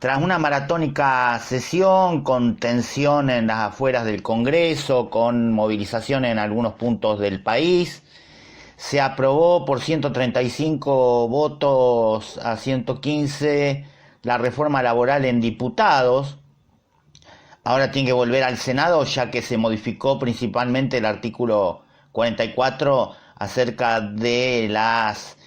Tras una maratónica sesión con tensión en las afueras del Congreso, con movilización en algunos puntos del país, se aprobó por 135 votos a 115 la reforma laboral en diputados. Ahora tiene que volver al Senado, ya que se modificó principalmente el artículo 44 acerca de las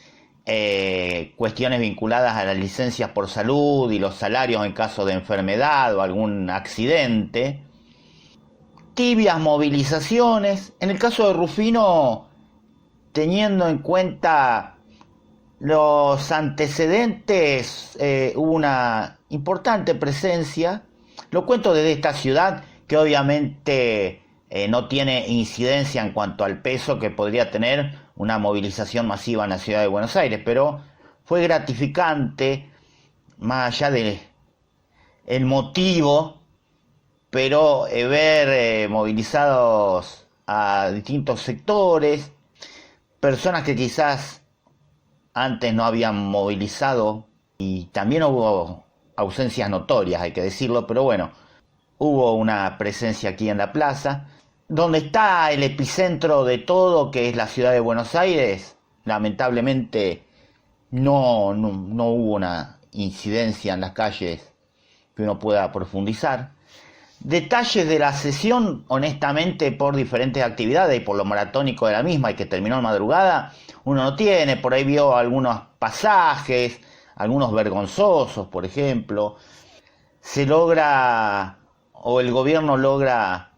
cuestiones vinculadas a las licencias por salud y los salarios en caso de enfermedad o algún accidente. Tibias movilizaciones. En el caso de Rufino, teniendo en cuenta los antecedentes, hubo una importante presencia. Lo cuento desde esta ciudad, que obviamente no tiene incidencia en cuanto al peso que podría tener una movilización masiva en la ciudad de Buenos Aires, pero fue gratificante, más allá del motivo, pero ver movilizados a distintos sectores, personas que quizás antes no habían movilizado, y también hubo ausencias notorias, hay que decirlo, pero bueno, hubo una presencia aquí en la plaza. Donde está el epicentro de todo, que es la ciudad de Buenos Aires, lamentablemente no hubo una incidencia en las calles que uno pueda profundizar. Detalles de la sesión, honestamente, por diferentes actividades y por lo maratónico de la misma y que terminó en madrugada, uno no tiene. Por ahí vio algunos pasajes, algunos vergonzosos, por ejemplo. Se logra, o el gobierno logra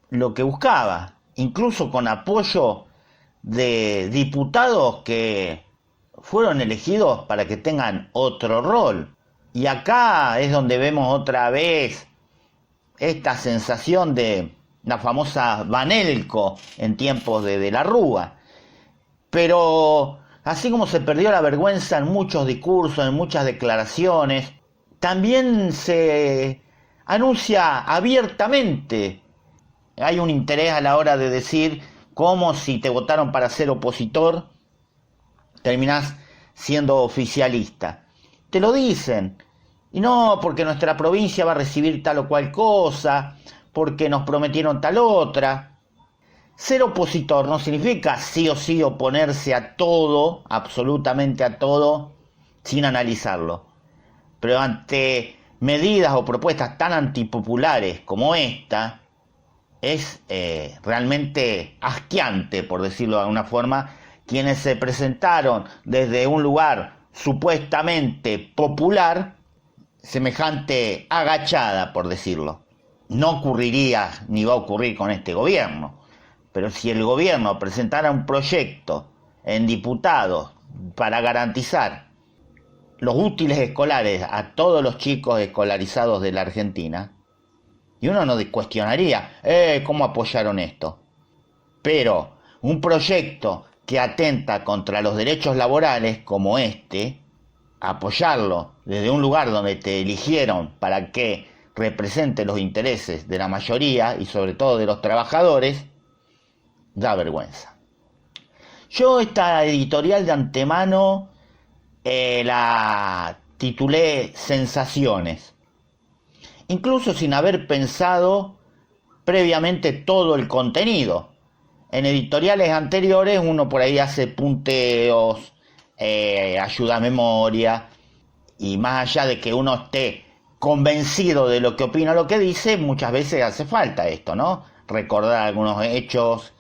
lo que buscaba, incluso con apoyo de diputados que fueron elegidos para que tengan otro rol. Y acá es donde vemos otra vez esta sensación de la famosa Vanelco en tiempos de la Rúa. Pero así como se perdió la vergüenza en muchos discursos, en muchas declaraciones, también se anuncia abiertamente. Hay un interés a la hora de decir cómo si te votaron para ser opositor, terminás siendo oficialista. Te lo dicen. Y no porque nuestra provincia va a recibir tal o cual cosa, porque nos prometieron tal otra. Ser opositor no significa sí o sí oponerse a todo, absolutamente a todo, sin analizarlo. Pero ante medidas o propuestas tan antipopulares como esta, es realmente asqueante, por decirlo de alguna forma, quienes se presentaron desde un lugar supuestamente popular, semejante agachada, por decirlo. No ocurriría ni va a ocurrir con este gobierno, pero si el gobierno presentara un proyecto en diputados para garantizar los útiles escolares a todos los chicos escolarizados de la Argentina, y uno no cuestionaría, ¿cómo apoyaron esto? Pero un proyecto que atenta contra los derechos laborales como este, apoyarlo desde un lugar donde te eligieron para que represente los intereses de la mayoría y sobre todo de los trabajadores, da vergüenza. Yo esta editorial de antemano la titulé Sensaciones, incluso sin haber pensado previamente todo el contenido. En editoriales anteriores uno por ahí hace punteos, ayuda a memoria, y más allá de que uno esté convencido de lo que opina, lo que dice, muchas veces hace falta esto, ¿no? Recordar algunos hechos,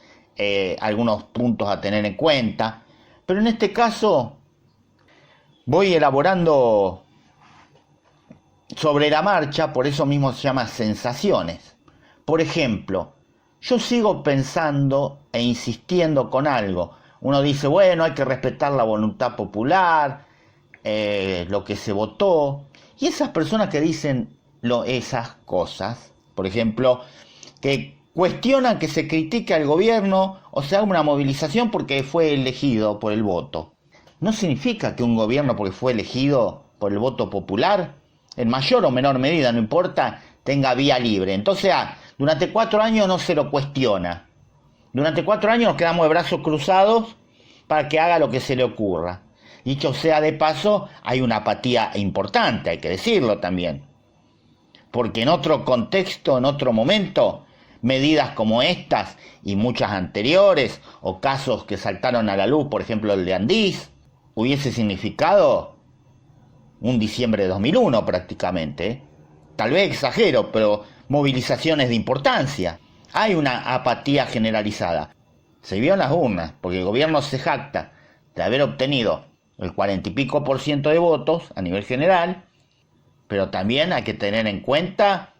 algunos puntos a tener en cuenta. Pero en este caso voy elaborando sobre la marcha, por eso mismo se llama Sensaciones. Por ejemplo, yo sigo pensando e insistiendo con algo. Uno dice, bueno, hay que respetar la voluntad popular, lo que se votó. Y esas personas que dicen esas cosas, por ejemplo, que cuestionan que se critique al gobierno o se haga una movilización porque fue elegido por el voto. No significa que un gobierno, porque fue elegido por el voto popular, en mayor o menor medida, no importa, tenga vía libre. Entonces, durante 4 años no se lo cuestiona. Durante 4 años nos quedamos de brazos cruzados para que haga lo que se le ocurra. Dicho sea de paso, hay una apatía importante, hay que decirlo también. Porque en otro contexto, en otro momento, medidas como estas y muchas anteriores, o casos que saltaron a la luz, por ejemplo el de Andís, hubiese significado un diciembre de 2001 prácticamente. Tal vez exagero, pero movilizaciones de importancia. Hay una apatía generalizada. Se vio en las urnas, porque el gobierno se jacta de haber obtenido el 40 y pico por ciento de votos a nivel general, pero también hay que tener en cuenta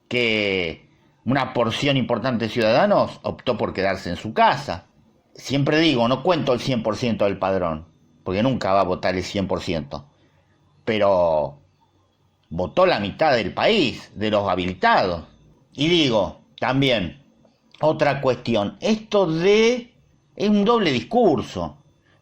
que una porción importante de ciudadanos optó por quedarse en su casa. Siempre digo, no cuento el 100% del padrón, porque nunca va a votar el 100%, pero votó la mitad del país, de los habilitados. Y digo, también, otra cuestión, esto de es un doble discurso,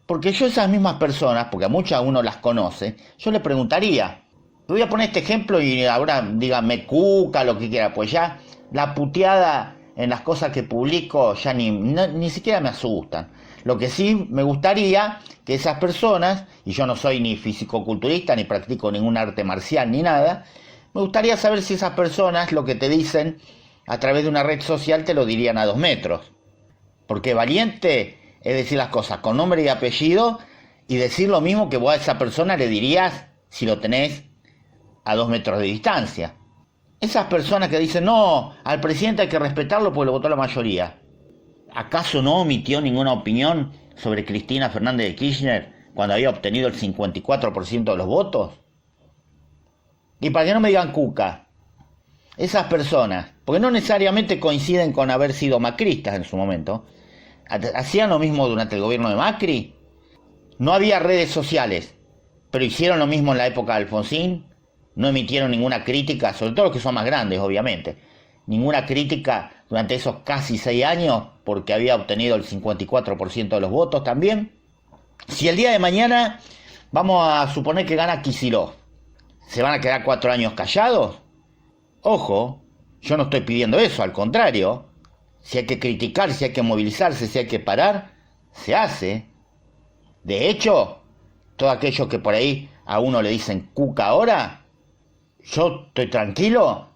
porque yo a esas mismas personas, porque a muchas uno las conoce, yo le preguntaría, voy a poner este ejemplo y ahora díganme cuca, lo que quiera, pues ya la puteada en las cosas que publico ya ni siquiera me asustan. Lo que sí me gustaría que esas personas, y yo no soy ni fisicoculturista, ni practico ningún arte marcial, ni nada, me gustaría saber si esas personas lo que te dicen a través de una red social te lo dirían a 2 metros. Porque valiente es decir las cosas con nombre y apellido y decir lo mismo que vos a esa persona le dirías si lo tenés a 2 metros de distancia. Esas personas que dicen, no, al presidente hay que respetarlo porque lo votó la mayoría. ¿Acaso no omitió ninguna opinión sobre Cristina Fernández de Kirchner cuando había obtenido el 54% de los votos? Y para que no me digan cuca, esas personas, porque no necesariamente coinciden con haber sido macristas en su momento, hacían lo mismo durante el gobierno de Macri. No había redes sociales, pero hicieron lo mismo en la época de Alfonsín. No emitieron ninguna crítica, sobre todo los que son más grandes, obviamente. Ninguna crítica durante esos casi 6 años, porque había obtenido el 54% de los votos también. Si el día de mañana vamos a suponer que gana Kicillof, ¿se van a quedar 4 años callados? Ojo, yo no estoy pidiendo eso, al contrario. Si hay que criticar, si hay que movilizarse, si hay que parar, se hace. De hecho, todos aquellos que por ahí a uno le dicen cuca ahora, yo estoy tranquilo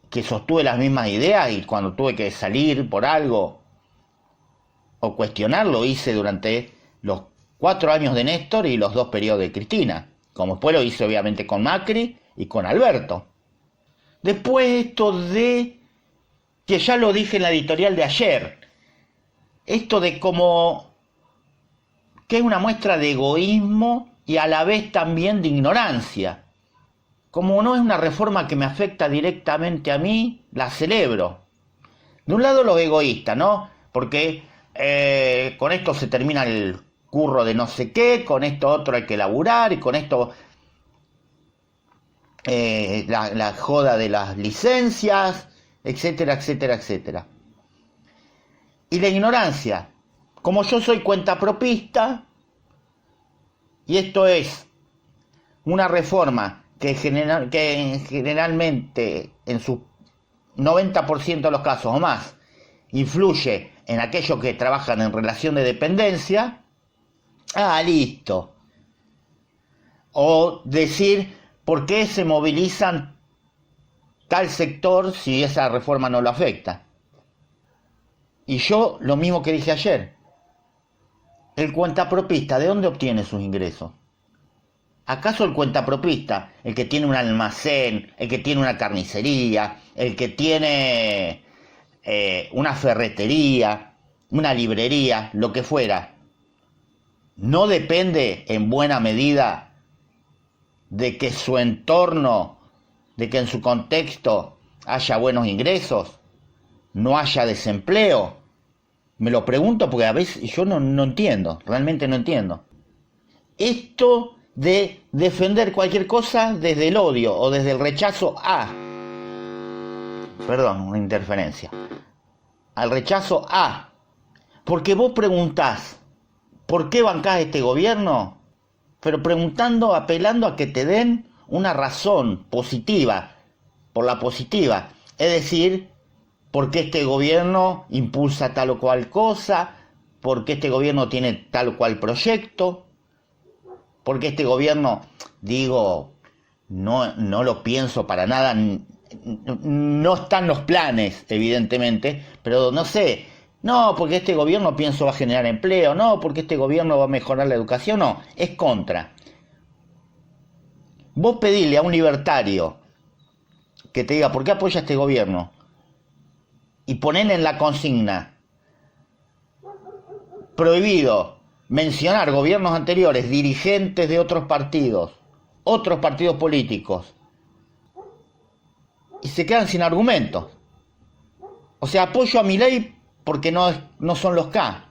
que sostuve las mismas ideas y cuando tuve que salir por algo o cuestionar lo hice durante los 4 años de Néstor y los 2 periodos de Cristina, como después lo hice obviamente con Macri y con Alberto. Después esto de, que ya lo dije en la editorial de ayer, esto de como que es una muestra de egoísmo y a la vez también de ignorancia. Como no es una reforma que me afecta directamente a mí, la celebro. De un lado los egoístas, ¿no? Porque con esto se termina el curro de no sé qué, con esto otro hay que laburar y con esto la joda de las licencias, etcétera, etcétera, etcétera. Y la ignorancia. Como yo soy cuentapropista, y esto es una reforma que generalmente en su 90% de los casos o más influye en aquellos que trabajan en relación de dependencia, listo. O decir por qué se movilizan tal sector si esa reforma no lo afecta. Y yo lo mismo que dije ayer, el cuentapropista, ¿de dónde obtiene sus ingresos? ¿Acaso el cuentapropista, el que tiene un almacén, el que tiene una carnicería, el que tiene una ferretería, una librería, lo que fuera, no depende en buena medida de que su entorno, de que en su contexto haya buenos ingresos, no haya desempleo? Me lo pregunto porque a veces yo no entiendo, realmente no entiendo. Esto de defender cualquier cosa desde el odio o desde el rechazo perdón, una interferencia, al rechazo porque vos preguntás, ¿por qué bancás este gobierno? Pero preguntando, apelando a que te den una razón positiva, por la positiva, es decir, ¿por qué este gobierno impulsa tal o cual cosa? ¿Por qué este gobierno tiene tal o cual proyecto? porque este gobierno, digo, no lo pienso para nada, no están los planes, evidentemente, pero no sé, no, porque este gobierno pienso va a generar empleo, no, porque este gobierno va a mejorar la educación, no, es contra. Vos pedile a un libertario que te diga, ¿por qué apoya este gobierno? Y ponele en la consigna, prohibido mencionar gobiernos anteriores, dirigentes de otros partidos políticos, y se quedan sin argumentos. O sea, apoyo a Milei porque no son los K.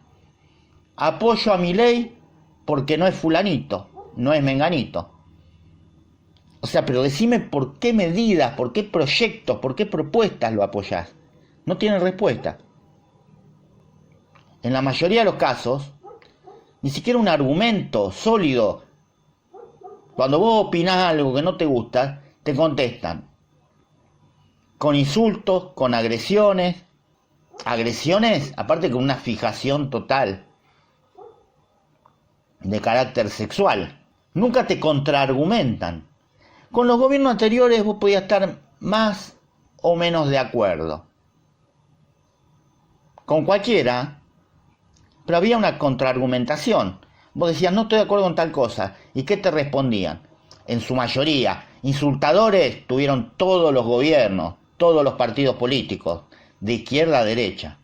Apoyo a Milei porque no es fulanito, no es menganito. O sea, pero decime por qué medidas, por qué proyectos, por qué propuestas lo apoyás. No tienen respuesta. En la mayoría de los casos, ni siquiera un argumento sólido. Cuando vos opinás algo que no te gusta, te contestan con insultos, con agresiones, aparte con una fijación total de carácter sexual. Nunca te contraargumentan. Con los gobiernos anteriores vos podías estar más o menos de acuerdo. Con cualquiera, pero había una contraargumentación. Vos decías, no estoy de acuerdo con tal cosa. ¿Y qué te respondían? En su mayoría, insultadores tuvieron todos los gobiernos, todos los partidos políticos, de izquierda a derecha.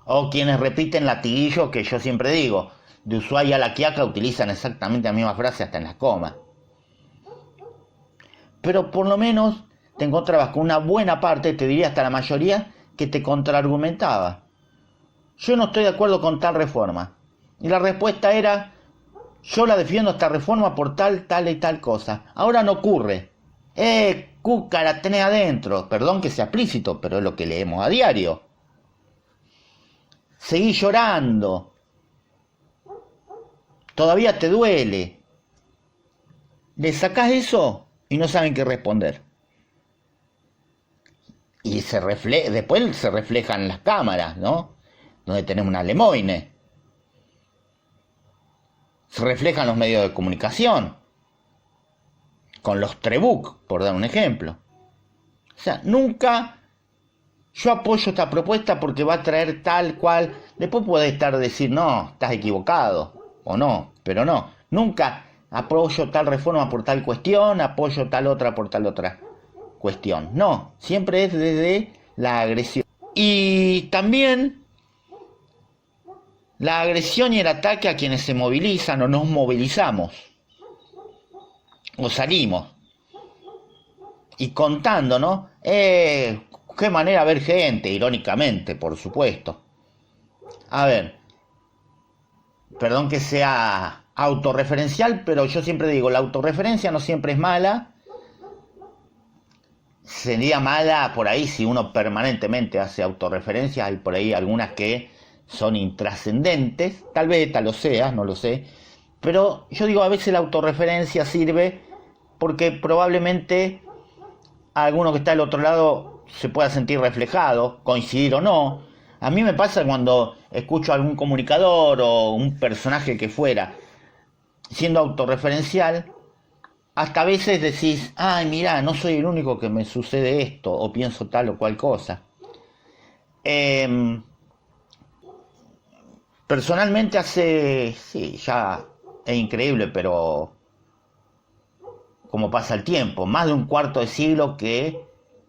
O quienes repiten latiguillos que yo siempre digo, de Ushuaia a La Quiaca utilizan exactamente la misma frase hasta en las comas. Pero por lo menos te encontrabas con una buena parte, te diría hasta la mayoría, que te contraargumentaba. Yo no estoy de acuerdo con tal reforma. Y la respuesta era, yo la defiendo esta reforma por tal y tal cosa. Ahora no ocurre. Cuca, la tenés adentro. Perdón que sea explícito, pero es lo que leemos a diario. Seguí llorando. Todavía te duele. Le sacás eso y no saben qué responder. Y después se reflejan las cámaras, ¿no? Donde tenemos una Lemoine. Se reflejan los medios de comunicación. Con los Trebuch, por dar un ejemplo. O sea, nunca yo apoyo esta propuesta porque va a traer tal cual. Después puede estar decir, no, estás equivocado. O no, pero no. Nunca apoyo tal reforma por tal cuestión, apoyo tal otra por tal otra cuestión. No, siempre es desde la agresión. Y también la agresión y el ataque a quienes se movilizan o nos movilizamos. O salimos. Y contando, ¿no? Qué manera de ver gente, irónicamente, por supuesto. A ver, perdón que sea autorreferencial, pero yo siempre digo, la autorreferencia no siempre es mala. Sería mala por ahí si uno permanentemente hace autorreferencias. Hay por ahí algunas que son intrascendentes, tal vez esta lo sea, no lo sé. Pero yo digo, a veces la autorreferencia sirve porque probablemente alguno que está al otro lado se pueda sentir reflejado, coincidir o no. A mí me pasa cuando escucho a algún comunicador o un personaje que fuera siendo autorreferencial, hasta a veces decís, ay, mirá, no soy el único que me sucede esto, o pienso tal o cual cosa. Personalmente sí, ya es increíble, pero como pasa el tiempo, más de un cuarto de siglo que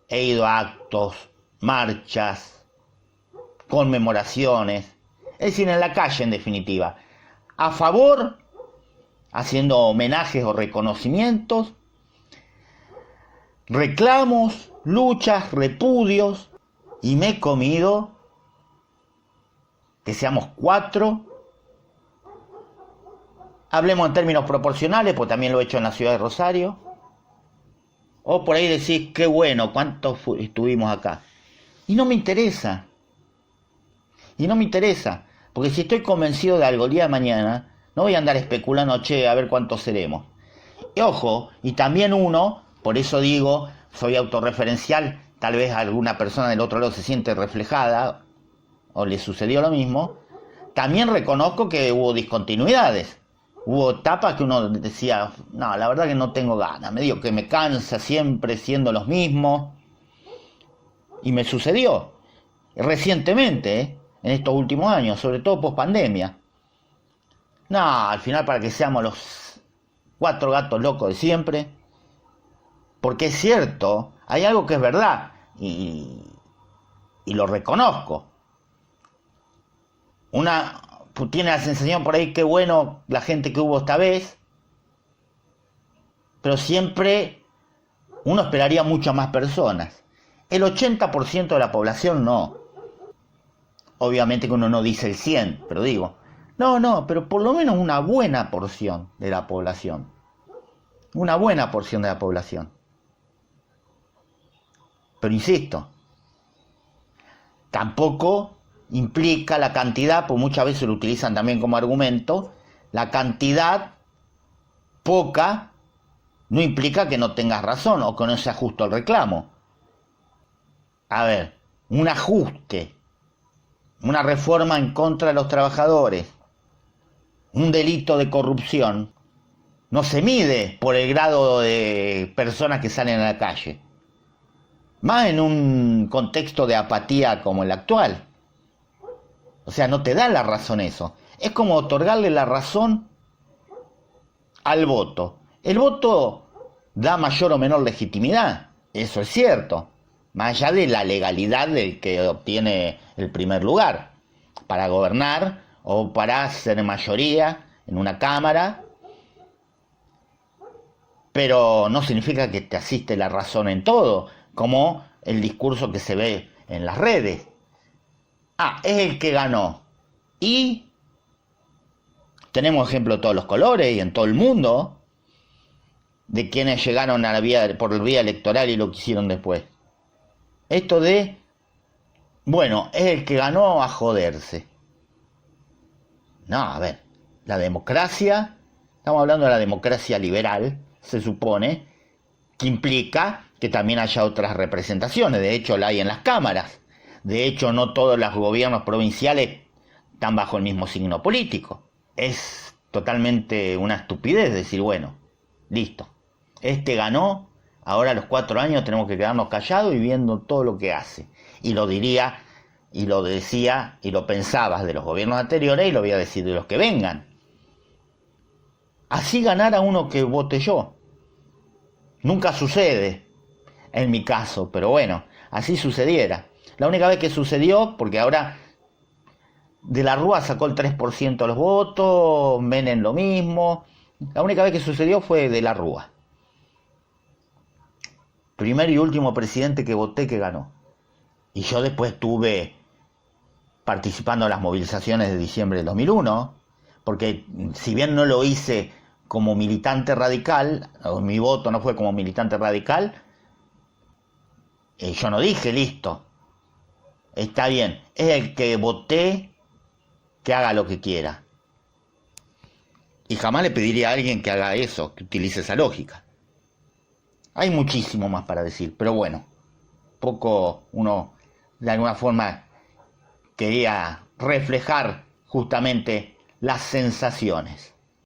he ido a actos, marchas, conmemoraciones, es decir, en la calle en definitiva, a favor, haciendo homenajes o reconocimientos, reclamos, luchas, repudios, y me he comido que seamos 4. Hablemos en términos proporcionales, pues también lo he hecho en la ciudad de Rosario. O por ahí decís, qué bueno, cuántos estuvimos acá. Y no me interesa. Porque si estoy convencido de algo el día de mañana, no voy a andar especulando, a ver cuántos seremos. Y ojo, y también uno, por eso digo, soy autorreferencial, tal vez alguna persona del otro lado se siente reflejada, o le sucedió lo mismo. También reconozco que hubo discontinuidades. Hubo etapas que uno decía, no, la verdad que no tengo ganas, medio que me cansa siempre siendo los mismos. Y me sucedió recientemente, en estos últimos años, sobre todo post pandemia. No, al final para que seamos los 4 gatos locos de siempre. Porque es cierto, hay algo que es verdad y lo reconozco. Una tiene la sensación por ahí que bueno la gente que hubo esta vez, pero siempre uno esperaría muchas más personas. El 80% de la población no. Obviamente que uno no dice el 100, pero digo, no, pero por lo menos una buena porción de la población. Una buena porción de la población. Pero insisto, tampoco implica la cantidad, pues muchas veces lo utilizan también como argumento, la cantidad poca no implica que no tengas razón o que no sea justo el reclamo. A ver, un ajuste, una reforma en contra de los trabajadores, un delito de corrupción, no se mide por el grado de personas que salen a la calle. Más en un contexto de apatía como el actual. O sea, no te da la razón eso. Es como otorgarle la razón al voto. El voto da mayor o menor legitimidad, eso es cierto, más allá de la legalidad del que obtiene el primer lugar, para gobernar o para ser mayoría en una cámara, pero no significa que te asiste la razón en todo, como el discurso que se ve en las redes. Es el que ganó. Y tenemos ejemplos de todos los colores y en todo el mundo de quienes llegaron a la vía, por la vía electoral y lo que hicieron después. Esto de, bueno, es el que ganó a joderse. No, a ver, la democracia, estamos hablando de la democracia liberal, se supone, que implica que también haya otras representaciones. De hecho, la hay en las cámaras. De hecho, no todos los gobiernos provinciales están bajo el mismo signo político. Es totalmente una estupidez decir, bueno, listo, este ganó, ahora a los 4 años tenemos que quedarnos callados y viendo todo lo que hace. Y lo diría, y lo decía, y lo pensabas de los gobiernos anteriores, y lo voy a decir de los que vengan. Así ganara uno que vote yo. Nunca sucede, en mi caso, pero bueno, así sucediera. La única vez que sucedió, porque ahora De la Rúa sacó el 3% de los votos, Menem lo mismo. La única vez que sucedió fue De la Rúa. Primer y último presidente que voté que ganó. Y yo después estuve participando en las movilizaciones de diciembre del 2001, porque si bien no lo hice como militante radical, mi voto no fue como militante radical, yo no dije, listo, está bien, es el que voté, que haga lo que quiera. Y jamás le pediría a alguien que haga eso, que utilice esa lógica. Hay muchísimo más para decir, pero bueno, poco uno de alguna forma quería reflejar justamente las sensaciones.